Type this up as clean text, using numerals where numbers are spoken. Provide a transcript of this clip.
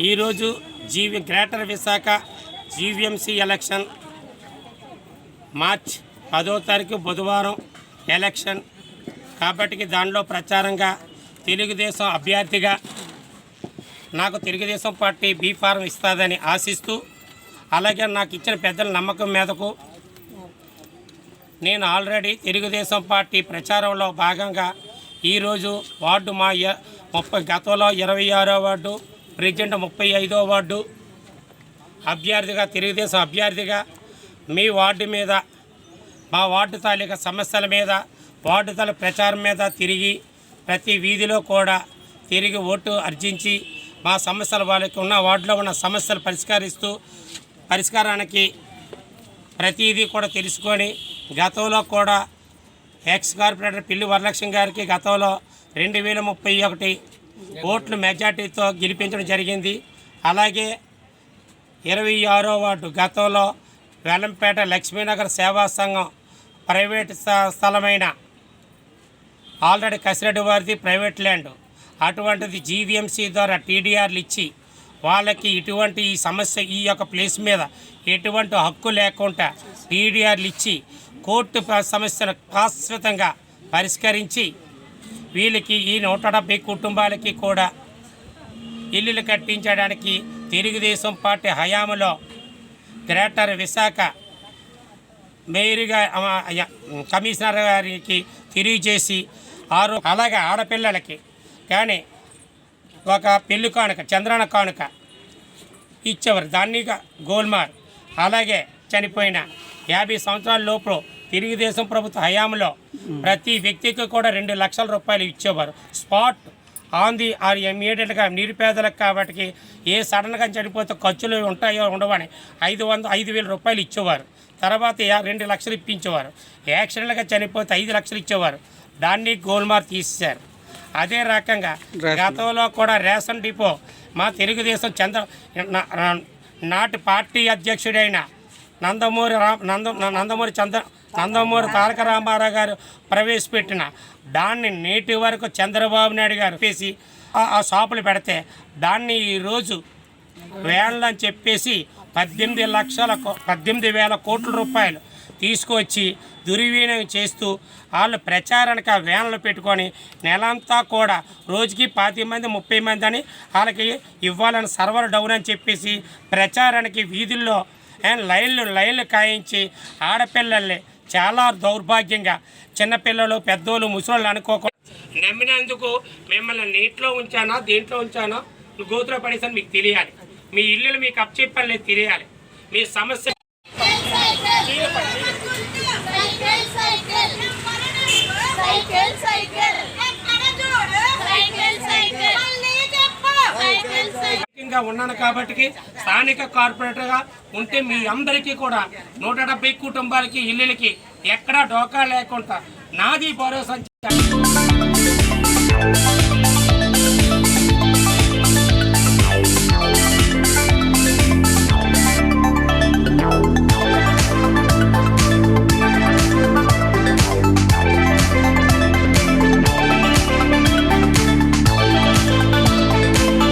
ఈరోజు greater Visakha GVMC election March 10వ తారీఖు బుధవారం ఎలక్షన్ కాబట్టి దానిలో ప్రచారంగా తెలుగుదేశం అభ్యర్థిగా నాకు తెలుగుదేశం పార్టీ బీ ఫారం ఇస్తుందని ఆశిస్తూ అలాగే నాకు ఇచ్చిన పెద్దల నమ్మకం మీదకు నేను ఆల్రెడీ తెలుగుదేశం పార్టీ ప్రచారంలో భాగంగా ఈరోజు వార్డు మా గతంలో 26వ వార్డు ప్రెసిడెంట్ 35వ వార్డు అభ్యర్థిగా తెలుగుదేశం అభ్యర్థిగా మీ వార్డు మీద మా వార్డు తాలూకా సమస్యల మీద వార్డు తాలూకా ప్రచారం మీద తిరిగి ప్రతి వీధిలో కూడా తిరిగి ఓటు అర్జించి మా సమస్యలు వాళ్ళకి ఉన్న వార్డులో ఉన్న సమస్యలు పరిష్కారానికి ప్రతిదీ కూడా తెలుసుకొని గతంలో కూడా ఎక్స్ కార్పొరేటర్ పిల్లి వరలక్ష్మి గారికి గతంలో 2031 ఓట్లు మెజార్టీతో గెలిపించడం జరిగింది. అలాగే 26వ వార్డు గతంలో వెల్లంపేట లక్ష్మీనగర్ సేవా సంఘం ప్రైవేట్ స్థలమైన ఆల్రెడీ కసిరెడ్డి వారిది ప్రైవేట్ ల్యాండ్ అటువంటిది జీవీఎంసీ ద్వారా టీడీఆర్లు ఇచ్చి వాళ్ళకి ఇటువంటి ఈ సమస్య ఈ యొక్క ప్లేస్ మీద ఎటువంటి హక్కు లేకుండా టీడీఆర్లు ఇచ్చి కోర్టు సమస్యను శాశ్వతంగా పరిష్కరించి వీళ్ళకి ఈ 170 కుటుంబాలకి కూడా ఇల్లులు కట్టించడానికి తెలుగుదేశం పార్టీ హయాంలో గ్రేటర్ విశాఖ మేయర్గా కమిషనర్ గారికి తెలియజేసి అలాగే ఆడపిల్లలకి కానీ ఒక పెళ్లి కానుక చంద్రన కానుక ఇచ్చేవారు దాన్ని గోల్మార్ అలాగే చనిపోయిన 50 సంవత్సరాల లోపు తెలుగుదేశం ప్రభుత్వ హయాంలో ప్రతి వ్యక్తికి కూడా 2 లక్షల రూపాయలు ఇచ్చేవారు స్పాట్ ఆన్ ది ఆర్ ఇమీడియట్గా నిరుపేదలకు కాబట్టి ఏ సడన్గా చనిపోతే ఖర్చులు ఉంటాయో ఉండవని 5,000 రూపాయలు ఇచ్చేవారు. తర్వాత 2 లక్షలు ఇప్పించేవారు. యాక్సిడెంట్గా చనిపోతే 5 లక్షలు ఇచ్చేవారు. దాన్ని గోల్మార్ తీసేశారు. అదే రకంగా గతంలో కూడా రేషన్ డిపో మా తెలుగుదేశం నాటి పార్టీ అధ్యక్షుడైన నందమూరి తారక రామారావు గారు ప్రవేశపెట్టిన దాన్ని నేటి వరకు చంద్రబాబు నాయుడు గారు చెప్పేసి ఆ షాపులు పెడితే దాన్ని ఈరోజు వేళ్ళని అని చెప్పేసి 18,000 కోట్ల రూపాయలు తీసుకొచ్చి దుర్వినియోగం చేస్తూ వాళ్ళు ప్రచారానికి ఆ వ్యాన్లు పెట్టుకొని నెలంతా కూడా రోజుకి 10 మంది 30 మంది అని వాళ్ళకి ఇవ్వాలని సర్వర్ డౌన్ అని చెప్పేసి ప్రచారానికి వీధుల్లో లైన్లు కాయించి ఆడపిల్లల్ని చాలా దౌర్భాగ్యంగా చిన్నపిల్లలు పెద్దోళ్ళు ముసలోళ్ళు అనుకోకుండా నమ్మినందుకు మిమ్మల్ని నీటిలో ఉంచానా దేంట్లో ఉంచానో గోతులో పడేసని మీకు తెలియాలి. మీ ఇల్లులు మీకు అప్పచెప్పాలి తెలియాలి. మీ సమస్య ఉన్నాను కాబట్టి స్థానిక కార్పొరేటర్గా ఉంటే మీ అందరికీ కూడా 170 కుటుంబాలకి ఇల్లులకి ఎక్కడా డోకా లేకుండా నాది భరోసా